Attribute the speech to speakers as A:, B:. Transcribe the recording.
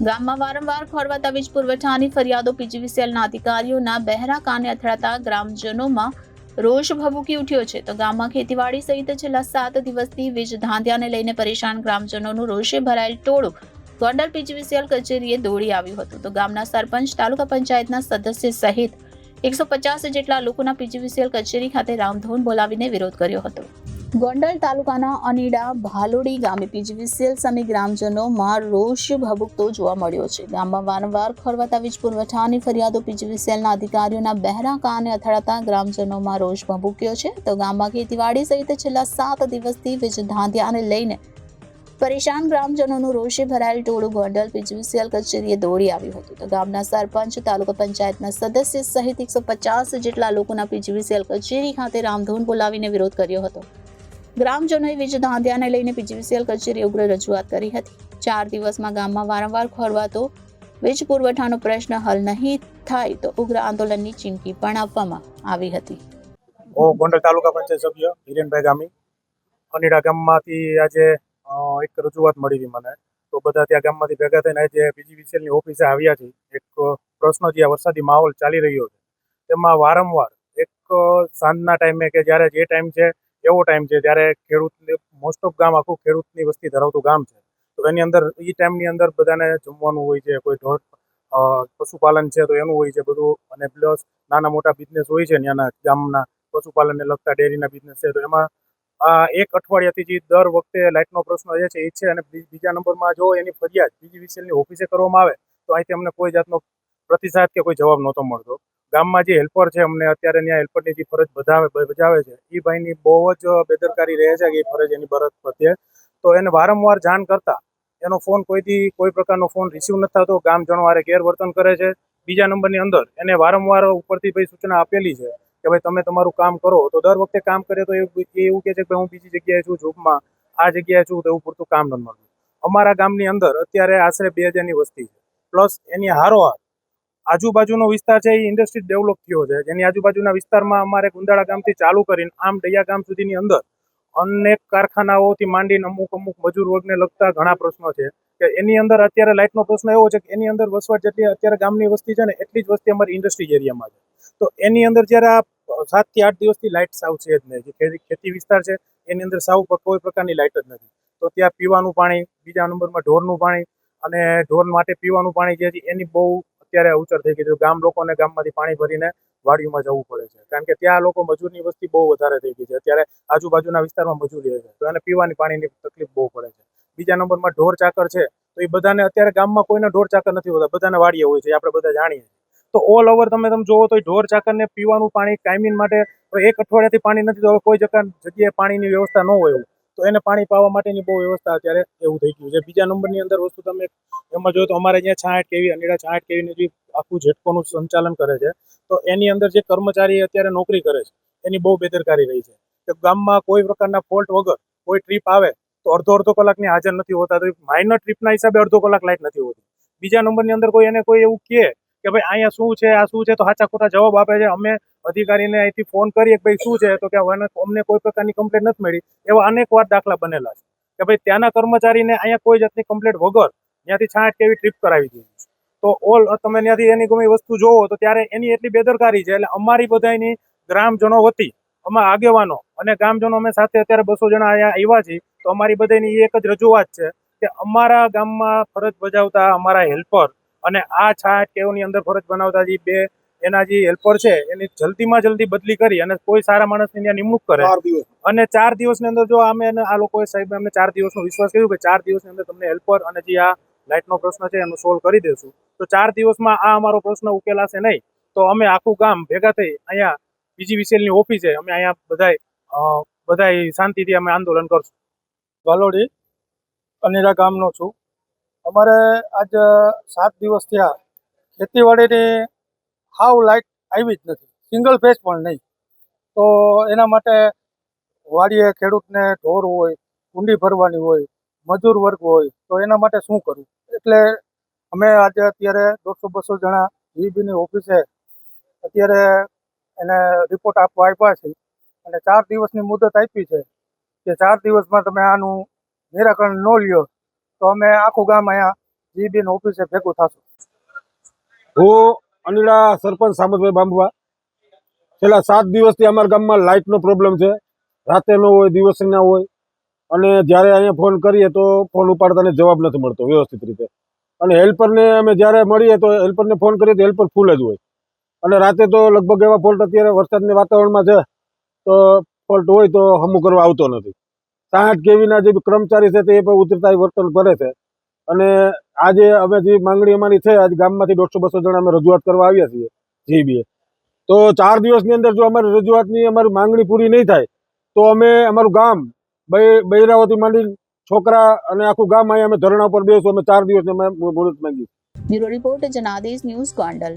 A: ગામમાં વારંવાર ખોરવાતા વીજ પુરવઠાની ફરિયાદો પીજીવીસીએલના અધિકારીઓના બહેરા કાને અથડાતા ગ્રામજનોમાં રોષ ભભૂકી ઉઠ્યો છે. તો ગામમાં ખેતીવાડી સહિત છેલ્લા 7 દિવસથી વીજ ધાંધ્યાને લઈને પરેશાન ગ્રામજનોનું રોષે ભરાયેલ ટોળું ગોંડલ પીજીવીસીએલ કચેરીએ દોડી આવ્યું હતું. તો ગામના સરપંચ, તાલુકા પંચાયતના સદસ્ય સહિત 150 જેટલા લોકોના પીજીવીસીએલ કચેરી ખાતે રામધૂન બોલાવીને વિરોધ કર્યો હતો. ગોંડલ તાલુકાના અનીડા ભાલોડી ગામે પીજીવીસીએલ સામે ગ્રામજનોમાં રોષ ભભૂકતો જોવા મળ્યો છે. ગામમાં વારંવાર ખોરવાતા વીજ પુરવઠાની ફરિયાદો પીજીવીસીએલના અધિકારીઓના બહેરા કાને અથડાતા ગ્રામજનોમાં રોષ ભભૂક્યો છે. તો ગામમાં ખેતીવાડી સહિત છેલ્લા 7 દિવસથી વીજ ધાંધ્યાને લઈને પરેશાન ગ્રામજનોનું રોષે ભરાયેલ ટોળું ગોંડલ પીજીવીસીએલ કચેરીએ દોડી આવ્યું હતું. તો ગામના સરપંચ, તાલુકા પંચાયતના સદસ્ય સહિત 150 જેટલા લોકોના પીજીવીસીએલ કચેરી ખાતે રામધૂન બોલાવીને વિરોધ કર્યો હતો. ગ્રામજનોએ વીજ ધાંધ્યાને લઈને પીજીવીસીએલ કચેરીએ ઉગ્ર રજૂઆત કરી હતી. 4 દિવસમાં ગામમાં વારંવાર ખોરવાતો વીજ પુરવઠાનો પ્રશ્ન હલ નહીં થાય તો ઉગ્ર આંદોલનની ચીમકી પણ આપવામાં આવી હતી.
B: ગોંડલ તાલુકા પંચાયત સભ્ય હિરેનભાઈ ગામી અનીડા ગામમાંથી આજે એક રજૂઆત મળી હતી મને. તો બધા ત્યાં ગામમાંથી ભેગા થઈને આજે પીજીવીસીએલની ઓફિસે આવ્યા છે. એક પ્રશ્ન જે વરસાદી માહોલ ચાલી રહ્યો છે તેમાં વારંવાર એક સાંજના ટાઈમે કે જ્યારે જે ટાઈમ છે એવો ટાઈમ છે ત્યારે ખેડૂત મોસ્ટ ઓફ ગામ આખું ખેડૂતની વસ્તી ધરાવતું ગામ છે. તો એની અંદર એ ટાઈમની અંદર બધાને જમવાનું હોય છે, કોઈ ઢોર પશુપાલન છે તો એનું હોય છે બધું, અને પ્લસ નાના મોટા બિઝનેસ હોય છે ત્યાંના ગામના પશુપાલનને લગતા ડેરીના બિઝનેસ છે. તો એમાં એક અઠવાડિયાથી જે દર વખતે લાઇટનો પ્રશ્ન જે છે એ છે. અને બીજા નંબરમાં જો એની ફરિયાદ પીજીવીસીએલની ઓફિસે કરવામાં આવે તો અહીંથી અમને કોઈ જાતનો પ્રતિસાદ કે કોઈ જવાબ નહોતો મળતો. ગામમાં જે હેલ્પર છે અમને અત્યારે ત્યાં હેલ્પરની જે ફરજ બજાવે છે એ ભાઈની બહુ જ બેદરકારી રહે છે કે એ ફરજ એની ફરજ પ્રત્યે. તો એને વારંવાર જાણ કરતા એનો ફોન કોઈ પ્રકારનો ફોન રિસીવ નથી થતો. ગામજનો હારે ગેરવર્તન કરે છે. બીજા નંબરની અંદર એને વારંવાર ઉપરથી ભાઈ સૂચના આપેલી છે કે ભાઈ તમે તમારું કામ કરો. તો દર વખતે કામ કરે તો એવું કહે છે કે હું બીજી જગ્યાએ છું, જોબમાં આ જગ્યાએ છું, તો એવું પૂરતું કામ નથી મળતું. અમારા ગામની અંદર અત્યારે આશરે 2000ની વસ્તી છે, પ્લસ એની હારોહાર આજુબાજુનો વિસ્તાર છે એ ઇન્ડસ્ટ્રી ડેવલપ થયો છે. જેની આજુબાજુના વિસ્તારમાં અમારે ગુંદાળા ગામથી ચાલુ કરીને આમ ડૈયા ગામ સુધીની અંદર અનેક કારખાનાઓથી માંડીને અમુક મજૂર વર્ગને લગતા ઘણા પ્રશ્નો છે કે એની અંદર અત્યારે લાઇટનો પ્રશ્ન એવો છે કે એની અંદર વસવાટ જેટલી અત્યારે ગામની વસ્તી છે ને એટલી જ વસ્તી અમારી ઇન્ડસ્ટ્રી એરિયામાં છે. તો એની અંદર જ્યારે આ 7 થી 8 દિવસથી લાઇટ સાવ છે જ નહીં. જે ખેતી વિસ્તાર છે એની અંદર સાવ કોઈ પ્રકારની લાઇટ જ નથી. તો ત્યાં પીવાનું પાણી, બીજા નંબરમાં ઢોરનું પાણી અને ઢોર માટે પીવાનું પાણી જે છે એની બહુ અત્યારે અવચર થઈ ગઈ છે. ગામ લોકોને ગામમાંથી પાણી ભરીને વાડીમાં જવું પડે છે, કારણ કે ત્યાં લોકો મજૂરની વસ્તી બહુ વધારે થઈ ગઈ છે. અત્યારે આજુબાજુના વિસ્તારમાં મજૂરી રહે છે તો એને પીવાની પાણીની તકલીફ બહુ પડે છે. બીજા નંબરમાં ઢોર ચાકર છે તો એ બધાને અત્યારે ગામમાં કોઈને ઢોર ચાકર નથી હોતા, બધાને વાડીએ હોય છે, આપણે બધા જાણીએ છીએ. તો ઓલ ઓવર તમે જોવો તો ઢોર ચાકરને પીવાનું પાણી કાયમી માટે એક અઠવાડિયાથી પાણી નથી, તો કોઈ જગ્યાએ પાણીની વ્યવસ્થા ન હોય એવું તો એને પાણી પાવા માટેની બહુ વ્યવસ્થા અત્યારે એવું થઈ ગયું છે. બીજા નંબરની અંદર વસ્તુ તમે એમાં જોયો તો અમારે અહીંયા 66 કેવી અનીડા 66 કેવીનું જે આખું જેટકોનું સંચાલન કરે છે તો એની અંદર જે કર્મચારી અત્યારે નોકરી કરે છે એની બહુ બેદરકારી રહી છે કે ગામમાં કોઈ પ્રકારના ફોલ્ટ વગર કોઈ ટ્રીપ આવે તો અડધો કલાકની હાજર નથી હોતા. તો માઇનર ટ્રીપના હિસાબે અડધો કલાક લાઇટ નથી હોતી. બીજા નંબરની અંદર કોઈ એવું કહે કે ભાઈ અહીંયા શું છે, આ શું છે, તો સાચા ખોટા જવાબ આપે છે. અમે અધિકારીને અહીંથી ફોન કરીએ કે ભાઈ શું છે, તો કે અમને કોઈ પ્રકારની કમ્પ્લેટ નથી મળી. એવા અનેક વાર દાખલા બનેલા છે કે ભાઈ ત્યાંના કર્મચારીને અહીંયા કોઈ જાતની કમ્પ્લેટ વગર ત્યાંથી 66 કેવી ટ્રીપ કરાવી દીધી. તો તમે ત્યાંથી એની ગમે વસ્તુ જોવો તો ત્યારે એની એટલી બેદરકારી છે. એટલે અમારી બધાની ગ્રામજનો વતી અમારા આગેવાનો અને ગામજનો અમે સાથે અત્યારે 200 જણા અહીંયા આવ્યા છીએ. તો અમારી બધાની એક જ રજૂઆત છે કે અમારા ગામમાં ફરજ બજાવતા અમારા હેલ્પર અને આ 66 કેવની અંદર ફરજ બનાવતા જે બે એના જે હેલ્પર છે એની જલ્દીમાં જલ્દી બદલી કરી અને કોઈ સારા માણસની ત્યાં નિમણૂક કરે. અને 4 દિવસની અંદર જો અમે આ લોકોએ સાહેબ અમને 4 દિવસનો વિશ્વાસ કર્યો કે 4 દિવસની અંદર તમને હેલ્પર અને જે આ લાઇટનો પ્રશ્ન છે એનું સોલ્વ કરી દેશું. તો 4 દિવસમાં આ અમારો પ્રશ્ન ઉકેલાશે નહીં તો અમે આખું ગામ ભેગા થઈ અહીંયા પીજીવીસીએલની ઓફિસે અમે અહીંયા બધાય શાંતિથી અમે આંદોલન કરશું.
C: વાલોડી અનીડા ગામનો છું. અમારે આજ 7 દિવસ થયા ખેતીવાડીની હાવ લાઇટ આવી જ નથી, સિંગલ ફેઝ પણ નહીં. તો એના માટે વાડીએ ખેડૂતને ઢોર હોય, કુંડી ભરવાની હોય, મજૂર વર્ગ હોય, તો એના માટે શું કરવું? એટલે અમે આજે અત્યારે 100-200 જણા જીબીની ઓફિસે અત્યારે એને રિપોર્ટ આપવા આપ્યા છે અને 4 દિવસની મુદત આપી છે કે 4 દિવસમાં તમે આનું નિરાકરણ ન લ્યો તો અમે આખું ગામ અહીંયા જીબીની ઓફિસે ભેગું થશું.
D: હું અનિડા સરપંચ સામતભાઈ બાંબવા. છેલ્લા 7 દિવસથી અમારા ગામમાં લાઇટનો પ્રોબ્લેમ છે. રાતે ન હોય, દિવસે ના હોય, અને જ્યારે અહીંયા ફોન કરીએ તો ફોન ઉપાડતાને જવાબ નથી મળતો વ્યવસ્થિત રીતે. અને હેલ્પરને અમે જ્યારે મળીએ તો હેલ્પરને ફોન કરીએ તો હેલ્પર ફૂલ જ હોય. અને રાતે તો લગભગ એવા ફોલ્ટ અત્યારે વરસાદના વાતાવરણમાં છે તો ફોલ્ટ હોય તો હમું કરવા આવતો નથી. 60 કેવીના જે કર્મચારી છે તે પણ ઉતરતા વર્તન કરે છે. અને આજે અમે જે માંગણી અમારી છે, આજે ગામમાંથી 150-200 જણા અમે રજૂઆત કરવા આવ્યા છીએ જીબીએ. તો 4 દિવસની અંદર જો અમારી રજૂઆતની અમારી માંગણી પૂરી નહીં થાય તો અમે અમારું ગામ બૈરાઓથી માંડી છોકરા અને આખું ગામ અહીંયા અમે ધરણા પર બેસું. અમે 4 દિવસની અમે મુહૂર્ત માંગી.
A: Bureau report Janadesh news Gondal.